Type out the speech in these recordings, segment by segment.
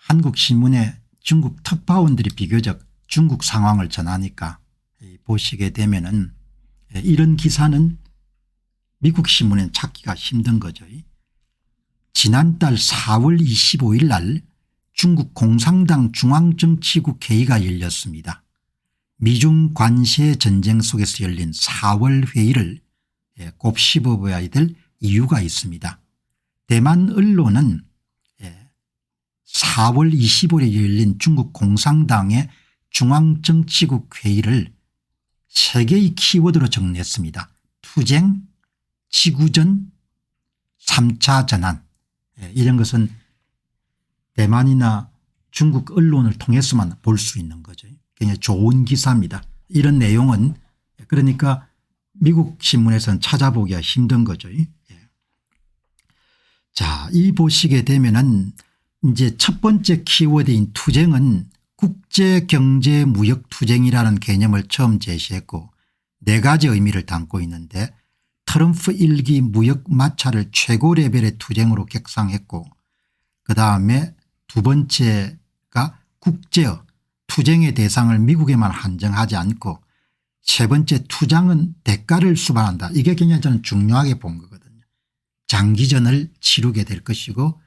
한국신문에 중국 특파원들이 비교적 중국 상황을 전하니까 보시게 되면은 이런 기사는 미국 신문에는 찾기가 힘든 거죠. 지난달 4월 25일 날 중국 공산당 중앙정치국 회의가 열렸습니다. 미중 관세 전쟁 속에서 열린 4월 회의를 곱씹어봐야 될 이유가 있습니다. 대만 언론은 4월 25일에 열린 중국 공산당의 중앙정치국 회의를 세 개의 키워드로 정리했습니다. 투쟁, 지구전, 3차 전환. 이런 것은 대만이나 중국 언론을 통해서만 볼 수 있는 거죠. 굉장히 좋은 기사입니다. 이런 내용은 그러니까 미국 신문에서는 찾아보기가 힘든 거죠. 자, 이 보시게 되면은 이제 첫 번째 키워드인 투쟁은 국제경제무역투쟁이라는 개념을 처음 제시했고 네 가지 의미를 담고 있는데 트럼프 1기 무역 마찰을 최고 레벨의 투쟁으로 격상했고 그다음에 두 번째가 국제어 투쟁의 대상을 미국에만 한정하지 않고 세 번째 투쟁은 대가를 수반한다. 이게 굉장히 저는 중요하게 본 거거든요. 장기전을 치르게 될 것이고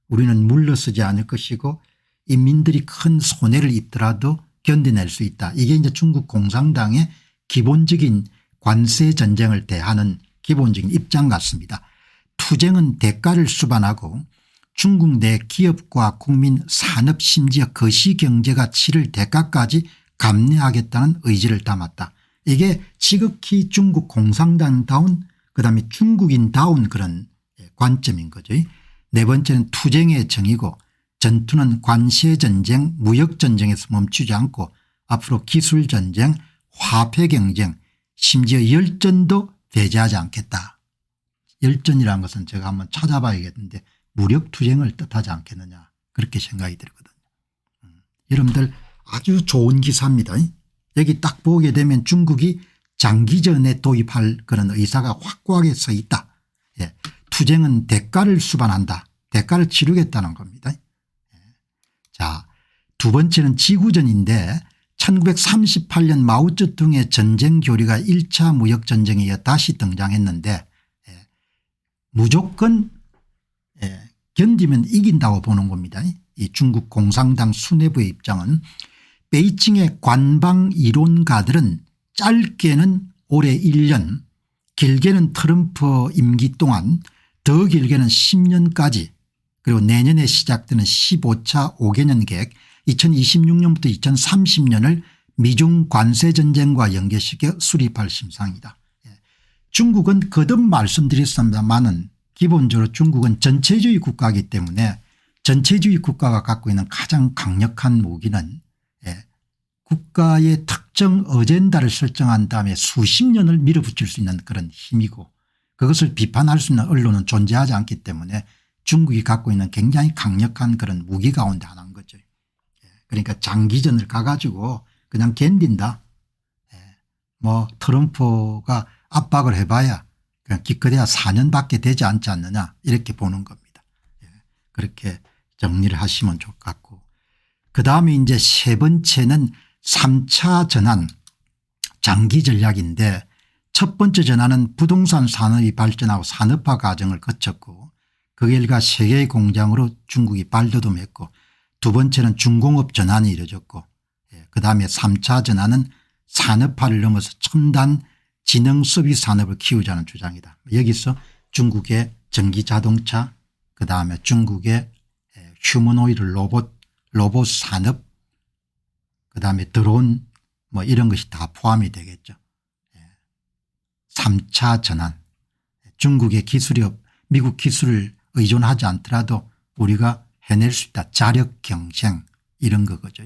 우리는 물러서지 않을 것이고 인민들이 큰 손해를 입더라도 견뎌낼 수 있다. 이게 이제 중국 공산당의 기본적인 관세 전쟁을 대하는 기본적인 입장 같습니다. 투쟁은 대가를 수반하고 중국 내 기업과 국민 산업 심지어 거시경제가 치를 대가까지 감내하겠다는 의지를 담았다. 이게 지극히 중국 공산당다운 그다음에 중국인다운 그런 관점인 거죠. 네 번째는 투쟁의 정의고 전투는 관세전쟁 무역전쟁에서 멈추지 않고 앞으로 기술전쟁 화폐경쟁 심지어 열전도 배제하지 않겠다. 열전이라는 것은 제가 한번 찾아봐야겠는데 무력투쟁을 뜻하지 않겠느냐 그렇게 생각이 들거든요. 여러분들 아주 좋은 기사입니다. 여기 딱 보게 되면 중국이 장기전에 도입할 그런 의사가 확고하게 서 있다. 투쟁은 대가를 수반한다. 대가를 치르겠다는 겁니다. 자, 두 번째는 지구전인데 1938년 마오쩌둥의 전쟁 교리가 1차 무역전쟁에 이어 다시 등장했는데 무조건 견디면 이긴다고 보는 겁니다. 이 중국 공산당 수뇌부의 입장은 베이징의 관방 이론가들은 짧게는 올해 1년 길게는 트럼프 임기 동안 더 길게는 10년까지 그리고 내년에 시작되는 15차 5개년 계획 2026년부터 2030년을 미중 관세전쟁과 연계시켜 수립할 심상이다. 중국은 거듭 말씀드렸습니다마는 기본적으로 중국은 전체주의 국가이기 때문에 전체주의 국가가 갖고 있는 가장 강력한 무기는 국가의 특정 어젠다를 설정한 다음에 수십 년을 밀어붙일 수 있는 그런 힘이고 그것을 비판할 수 있는 언론은 존재하지 않기 때문에 중국이 갖고 있는 굉장히 강력한 그런 무기 가운데 하나인 거죠. 그러니까 장기전을 가가지고 그냥 견딘다. 뭐 트럼프가 압박을 해봐야 그냥 기껏해야 4년밖에 되지 않지 않느냐 이렇게 보는 겁니다. 그렇게 정리를 하시면 좋을 것 같고 그다음에 이제 세 번째는 3차 전환 장기 전략인데 첫 번째 전환은 부동산 산업이 발전하고 산업화 과정을 거쳤고 그 결과 세계의 공장으로 중국이 발돋움했고 두 번째는 중공업 전환이 이루어졌고 그다음에 3차 전환은 산업화를 넘어서 첨단 지능 서비스 산업을 키우자는 주장이다. 여기서 중국의 전기자동차 그다음에 중국의 휴머노이드 로봇 산업 그다음에 드론 뭐 이런 것이 다 포함이 되겠죠. 3차 전환 중국의 기술이 미국 기술을 의존하지 않더라도 우리가 해낼 수 있다. 자력 경쟁 이런 거죠.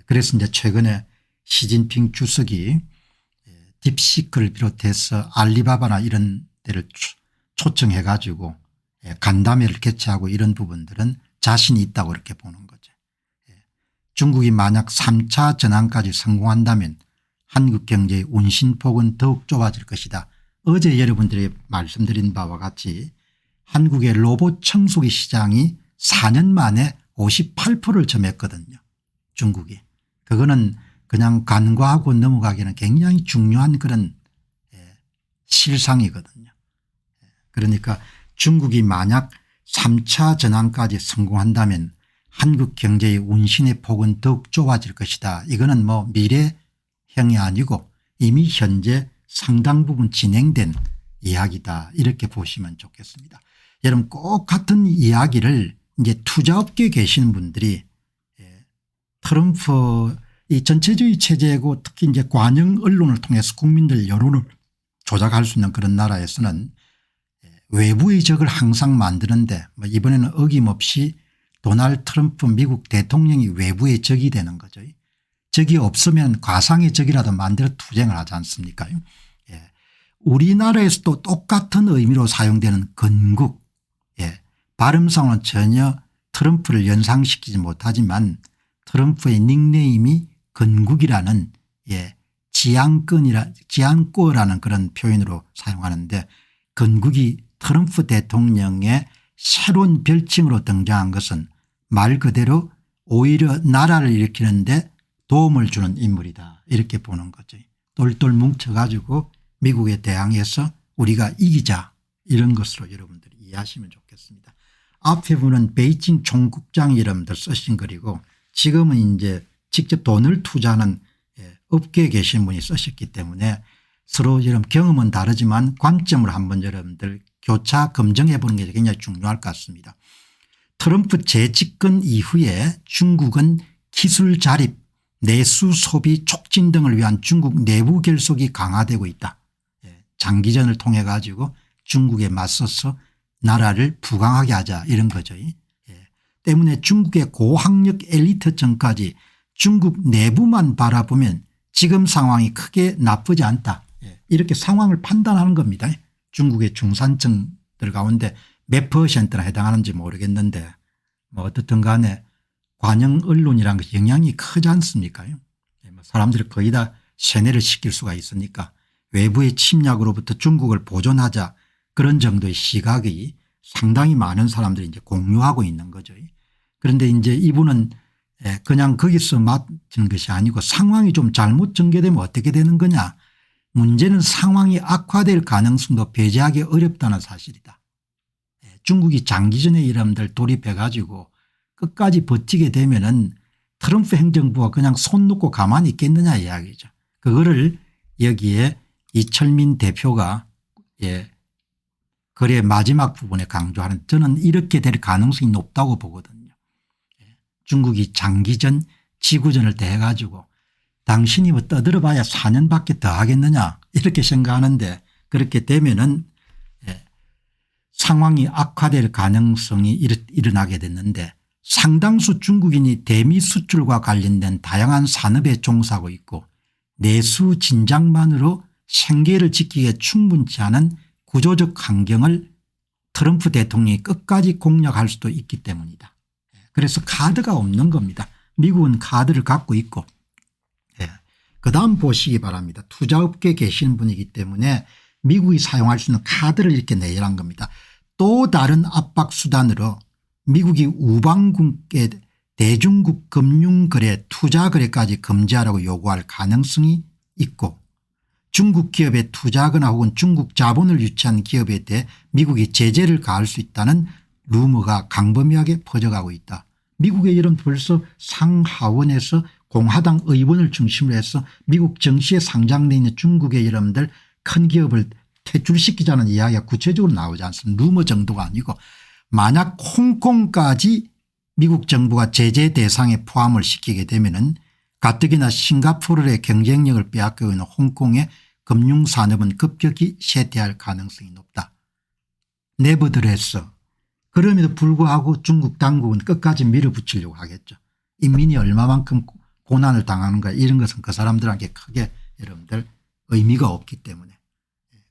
그래서 이제 최근에 시진핑 주석이 딥시크를 비롯해서 알리바바나 이런 데를 초청해 가지고 간담회를 개최하고 이런 부분들은 자신이 있다고 이렇게 보는 거죠. 중국이 만약 3차 전환까지 성공한다면 한국 경제의 운신폭은 더욱 좁아질 것이다. 어제 여러분들이 말씀드린 바와 같이 한국의 로봇 청소기 시장이 4년 만에 58%를 점했거든요. 중국이. 그거는 그냥 간과하고 넘어가기는 굉장히 중요한 그런 실상이거든요. 그러니까 중국이 만약 3차 전환까지 성공한다면 한국 경제의 운신의 폭은 더욱 좁아질 것이다. 이거는 뭐 미래형이 아니고 이미 현재 상당 부분 진행된 이야기다. 이렇게 보시면 좋겠습니다. 여러분 꼭 같은 이야기를 이제 투자업계에 계시는 분들이 트럼프 이 전체주의 체제고 특히 이제 관영 언론을 통해서 국민들 여론을 조작할 수 있는 그런 나라에서는 외부의 적을 항상 만드는데 뭐 이번에는 어김없이 도널드 트럼프 미국 대통령이 외부의 적이 되는 거죠. 적이 없으면 과상의 적이라도 만들어 투쟁을 하지 않습니까? 우리나라에서도 똑같은 의미로 사용되는 건국. 발음상은 전혀 트럼프를 연상시키지 못하지만 트럼프의 닉네임이 건국이라는 지안꺼라는 그런 표현으로 사용하는데 건국이 트럼프 대통령의 새로운 별칭으로 등장한 것은 말 그대로 오히려 나라를 일으키는데 도움을 주는 인물이다. 이렇게 보는 거죠. 똘똘 뭉쳐가지고 미국에 대항해서 우리가 이기자 이런 것으로 여러분들이 이해하시면 좋겠습니다. 앞에 보는 베이징 총국장이 여러분들 쓰신 글이고 지금은 이제 직접 돈을 투자하는 업계에 계신 분이 쓰셨기 때문에 서로 여러분 경험은 다르지만 관점을 한번 여러분들 교차 검증해 보는 게 굉장히 중요할 것 같습니다. 트럼프 재집권 이후에 중국은 기술 자립 내수 소비 촉진 등을 위한 중국 내부 결속이 강화되고 있다. 장기전을 통해 가지고 중국에 맞서서 나라를 부강하게 하자 이런 거죠. 때문에 중국의 고학력 엘리트층까지 중국 내부만 바라보면 지금 상황이 크게 나쁘지 않다. 이렇게 상황을 판단하는 겁니다. 중국의 중산층들 가운데 몇 퍼센트나 해당하는지 모르겠는데 뭐 어떻든 간에 관영 언론이라는 것이 영향이 크지 않습니까? 사람들이 거의 다 세뇌를 시킬 수가 있으니까 외부의 침략으로부터 중국을 보존하자 그런 정도의 시각이 상당히 많은 사람들이 이제 공유하고 있는 거죠. 그런데 이제 이분은 그냥 거기서 맡는 것이 아니고 상황이 좀 잘못 전개되면 어떻게 되는 거냐. 문제는 상황이 악화될 가능성도 배제하기 어렵다는 사실이다. 중국이 장기전에 여러분들 돌입해 가지고 끝까지 버티게 되면은 트럼프 행정부가 그냥 손 놓고 가만히 있겠느냐 이야기죠. 그거를 여기에 이철민 대표가 글의 마지막 부분에 강조하는 저는 이렇게 될 가능성이 높다고 보거든요. 중국이 장기전 지구전을 대해 가지고 당신이 뭐 떠들어봐야 4년밖에 더 하겠느냐 이렇게 생각하는데 그렇게 되면은 상황이 악화될 가능성이 일어나게 됐는데 상당수 중국인이 대미 수출과 관련된 다양한 산업에 종사하고 있고 내수 진작만으로 생계를 지키기에 충분치 않은 구조적 환경을 트럼프 대통령이 끝까지 공략할 수도 있기 때문이다. 그래서 카드가 없는 겁니다. 미국은 카드를 갖고 있고 그다음 보시기 바랍니다. 투자업계에 계시는 분이기 때문에 미국이 사용할 수 있는 카드를 이렇게 내열한 겁니다. 또 다른 압박 수단으로 미국이 우방국의 대중국 금융거래 투자거래까지 금지하라고 요구할 가능성이 있고 중국 기업에 투자하거나 혹은 중국 자본을 유치한 기업에 대해 미국이 제재를 가할 수 있다는 루머가 광범위하게 퍼져가고 있다. 미국의 이런 벌써 상하원에서 공화당 의원을 중심으로 해서 미국 정시에 상장되어 있는 중국의 여러분들 큰 기업을 퇴출시키자는 이야기가 구체적으로 나오지 않습니다. 루머 정도가 아니고 만약 홍콩까지 미국 정부가 제재 대상에 포함을 시키게 되면은 가뜩이나 싱가포르의 경쟁력을 빼앗기고 있는 홍콩의 금융산업은 급격히 쇠퇴할 가능성이 높다. 네버드레스 그럼에도 불구하고 중국 당국은 끝까지 밀어붙이려고 하겠죠. 인민이 얼마만큼 고난을 당하는가 이런 것은 그 사람들에게 크게 여러분들 의미가 없기 때문에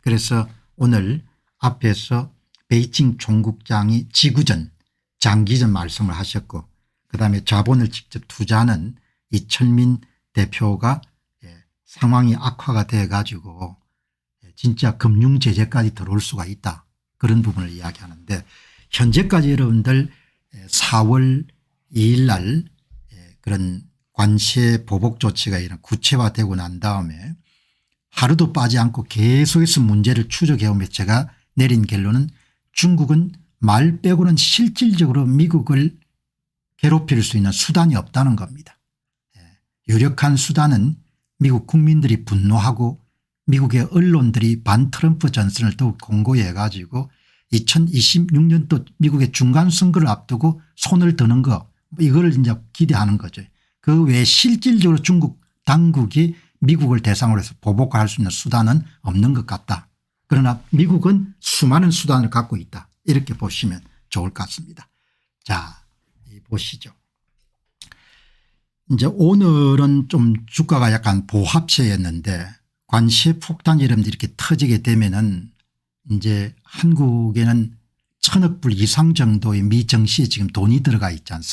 그래서 오늘 앞에서 베이징 총국장이 지구전 장기전 말씀을 하셨고 그다음에 자본을 직접 투자하는 이철민 대표가 상황이 악화가 돼 가지고 진짜 금융제재까지 들어올 수가 있다. 그런 부분을 이야기하는데 현재까지 여러분들 4월 2일 날 그런 관세 보복 조치가 이런 구체화되고 난 다음에 하루도 빠지 않고 계속해서 문제를 추적해오며 제가 내린 결론은 중국은 말 빼고는 실질적으로 미국을 괴롭힐 수 있는 수단이 없다는 겁니다. 유력한 수단은 미국 국민들이 분노하고 미국의 언론들이 반트럼프 전선을 더욱 공고히 해가지고 2026년도 미국의 중간선거를 앞두고 손을 드는 거 이걸 이제 기대하는 거죠. 그 외에 실질적으로 중국 당국이 미국을 대상으로 해서 보복할 수 있는 수단은 없는 것 같다. 그러나 미국은 수많은 수단을 갖고 있다. 이렇게 보시면 좋을 것 같습니다. 자, 보시죠. 이제 오늘은 좀 주가가 약간 보합세였는데 관세 폭탄이 이렇게 터지게 되면은 이제 한국에는 1,000억 불 이상 정도의 미 증시에 지금 돈이 들어가 있지 않습니까?